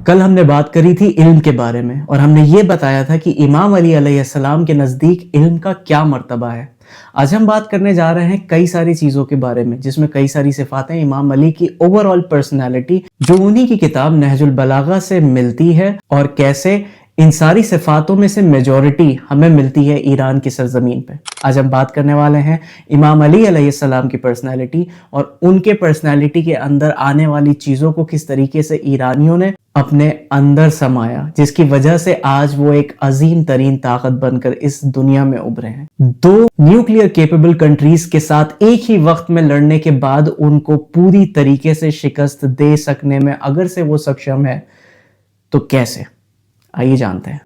کل ہم نے بات کری تھی علم کے بارے میں اور ہم نے یہ بتایا تھا کہ امام علی علیہ السلام کے نزدیک علم کا کیا مرتبہ ہے۔ آج ہم بات کرنے جا رہے ہیں کئی ساری چیزوں کے بارے میں، جس میں کئی ساری صفات ہیں امام علی کی اوور آل پرسنالٹی، جو انہی کی کتاب نہج البلاغہ سے ملتی ہے، اور کیسے ان ساری صفاتوں میں سے میجورٹی ہمیں ملتی ہے ایران کی سرزمین پہ۔ آج ہم بات کرنے والے ہیں امام علی علیہ السلام کی پرسنالٹی اور ان کے پرسنالٹی کے اندر آنے والی چیزوں کو کس طریقے سے ایرانیوں نے اپنے اندر سمایا، جس کی وجہ سے آج وہ ایک عظیم ترین طاقت بن کر اس دنیا میں ابھرے ہیں۔ دو نیوکلیئر کیپیبل کنٹریز کے ساتھ ایک ہی وقت میں لڑنے کے بعد ان کو پوری طریقے سے شکست دے سکنے میں اگر سے وہ سکشم ہے تو کیسے؟ آئیے جانتے ہیں۔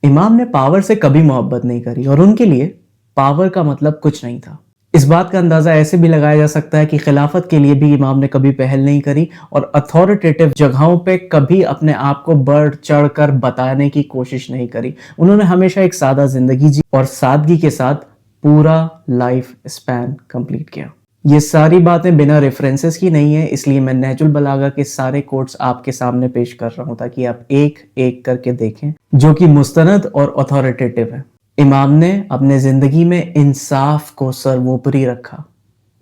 امام نے پاور سے کبھی محبت نہیں کری اور ان کے لیے پاور کا مطلب کچھ نہیں تھا۔ اس بات کا اندازہ ایسے بھی لگایا جا سکتا ہے کہ خلافت کے لیے بھی امام نے کبھی پہل نہیں کری اور اتھارٹیٹیو جگہوں پہ کبھی اپنے آپ کو بڑھ چڑھ کر بتانے کی کوشش نہیں کری۔ انہوں نے ہمیشہ ایک سادہ زندگی جی اور سادگی کے ساتھ پورا لائف اسپین کمپلیٹ کیا۔ یہ ساری باتیں بنا ریفرنسز کی نہیں ہیں، اس لیے میں نہج البلاغہ کے سارے کوٹس آپ کے سامنے پیش کر رہا ہوں تاکہ آپ ایک ایک کر کے دیکھیں، جو کہ مستند اور اتھارٹیٹیو ہے۔ امام نے اپنے زندگی میں انصاف کو سرووپری رکھا۔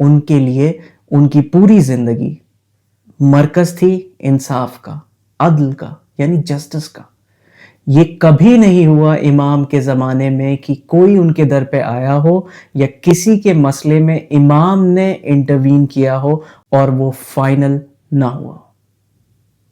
ان کے لیے ان کی پوری زندگی مرکز تھی انصاف کا، عدل کا، یعنی جسٹس کا۔ یہ کبھی نہیں ہوا امام کے زمانے میں کہ کوئی ان کے در پہ آیا ہو یا کسی کے مسئلے میں امام نے انٹروین کیا ہو اور وہ فائنل نہ ہوا۔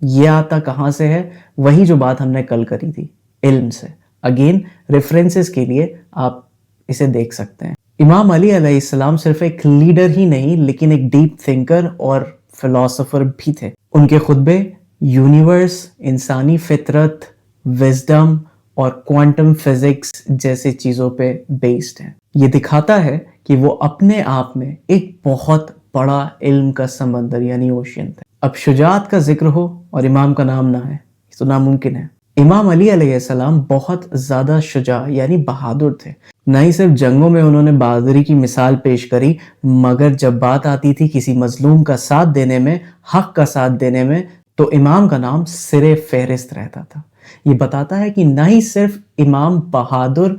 یہ آتا کہاں سے ہے؟ وہی جو بات ہم نے کل کری تھی، علم سے۔ اگین ریفرنسز کے لیے آپ اسے دیکھ سکتے ہیں۔ امام علی علیہ السلام صرف ایک لیڈر ہی نہیں لیکن ایک ڈیپ تھنکر اور فلاسفر بھی تھے۔ ان کے خطبے یونیورس، انسانی فطرت، وزڈم اور کوانٹم فزکس جیسے چیزوں پہ بیسڈ ہیں۔ یہ دکھاتا ہے کہ وہ اپنے آپ میں ایک بہت بڑا علم کا سمندر یعنی اوشین تھے۔ اب شجاعت کا ذکر ہو اور امام کا نام نہ ہے تو ناممکن ہے۔ امام علی علیہ السلام بہت زیادہ شجاع یعنی بہادر تھے۔ نہ ہی صرف جنگوں میں انہوں نے بہادری کی مثال پیش کری، مگر جب بات آتی تھی کسی مظلوم کا ساتھ دینے میں، حق کا ساتھ دینے میں، تو امام کا نام سرِ فہرست رہتا تھا۔ یہ بتاتا ہے کہ نہ ہی صرف امام بہادر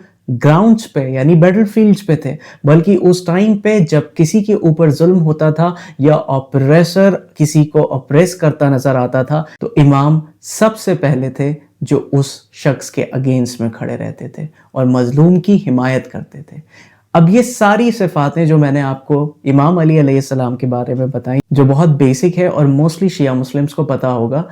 گراؤنڈز پہ یعنی بیٹل فیلڈز پہ تھے، بلکہ اس ٹائم پہ جب کسی کے اوپر ظلم ہوتا تھا یا اپریسر کسی کو اپریس کرتا نظر آتا تھا تو امام سب سے پہلے تھے جو اس شخص کے اگینسٹ میں کھڑے رہتے تھے اور مظلوم کی حمایت کرتے تھے۔ اب یہ ساری صفاتیں جو میں نے آپ کو امام علی علیہ السلام کے بارے میں بتائیں، جو بہت بیسک ہے اور موسٹلی شیعہ مسلمز کو پتا ہوگا،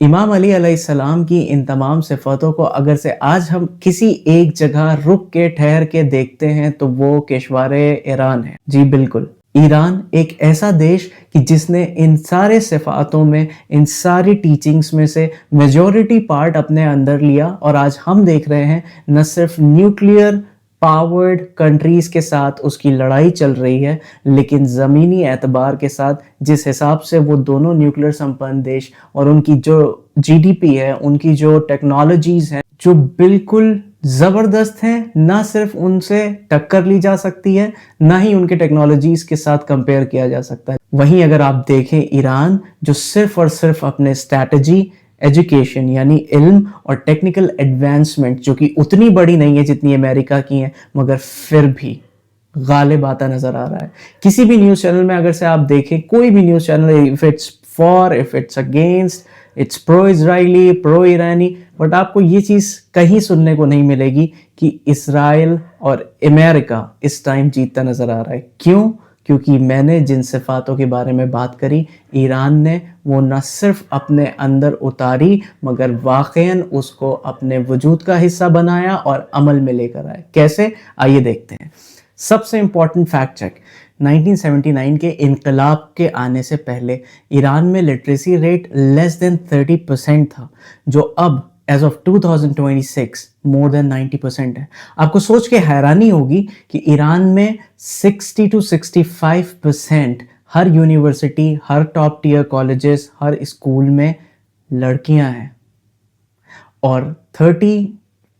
امام علی علیہ السلام کی ان تمام صفاتوں کو اگر سے آج ہم کسی ایک جگہ رک کے ٹھہر کے دیکھتے ہیں تو وہ کشور ایران ہے۔ جی بالکل، ایران ایک ایسا دیش کہ جس نے ان سارے صفاتوں میں، ان ساری ٹیچنگز میں سے میجورٹی پارٹ اپنے اندر لیا، اور آج ہم دیکھ رہے ہیں نہ صرف نیوکلیئر پاورڈ کنٹریز کے ساتھ اس کی لڑائی چل رہی ہے، لیکن زمینی اعتبار کے ساتھ جس حساب سے وہ دونوں نیوکلیئر سمپن دیش اور ان کی جو جی ڈی پی ہے، ان کی جو ٹیکنالوجیز ہیں جو بالکل زبردست ہیں، نہ صرف ان سے ٹکر لی جا سکتی ہے، نہ ہی ان کے ٹیکنالوجیز کے ساتھ کمپیئر کیا جا سکتا ہے۔ وہیں اگر آپ دیکھیں ایران، جو صرف اور صرف اپنے اسٹریٹجی، ایجوکیشن یعنی علم اور ٹیکنیکل ایڈوانسمنٹ جو کہ اتنی بڑی نہیں ہے جتنی امریکہ کی ہیں، مگر پھر بھی غالب آتا نظر آ رہا ہے۔ کسی بھی نیوز چینل میں اگر سے آپ دیکھیں، کوئی بھی news channel, if it's for, if it's against, it's pro اسرائیلی، پرو ایرانی، بٹ آپ کو یہ چیز کہیں سننے کو نہیں ملے گی کہ اسرائیل اور امریکہ اس ٹائم جیتتا نظر آ رہا ہے۔ کیوں؟ کیونکہ میں نے جن صفاتوں کے بارے میں بات کری، ایران نے وہ نہ صرف اپنے اندر اتاری مگر واقعاً اس کو اپنے وجود کا حصہ بنایا اور عمل میں لے کر آئے۔ کیسے؟ آئیے دیکھتے ہیں۔ سب سے امپورٹنٹ فیکٹ چیک، 1979 کے انقلاب کے آنے سے پہلے ایران میں لٹریسی ریٹ لیس دین 30% تھا، جو اب ایز آف 2026 مور دین 90% ہے۔ آپ کو سوچ کے حیرانی ہوگی کہ ایران میں 60 to 65% ہر یونیورسٹی، ہر ٹاپ ٹیئر کالجز، ہر اسکول میں لڑکیاں ہیں، اور 30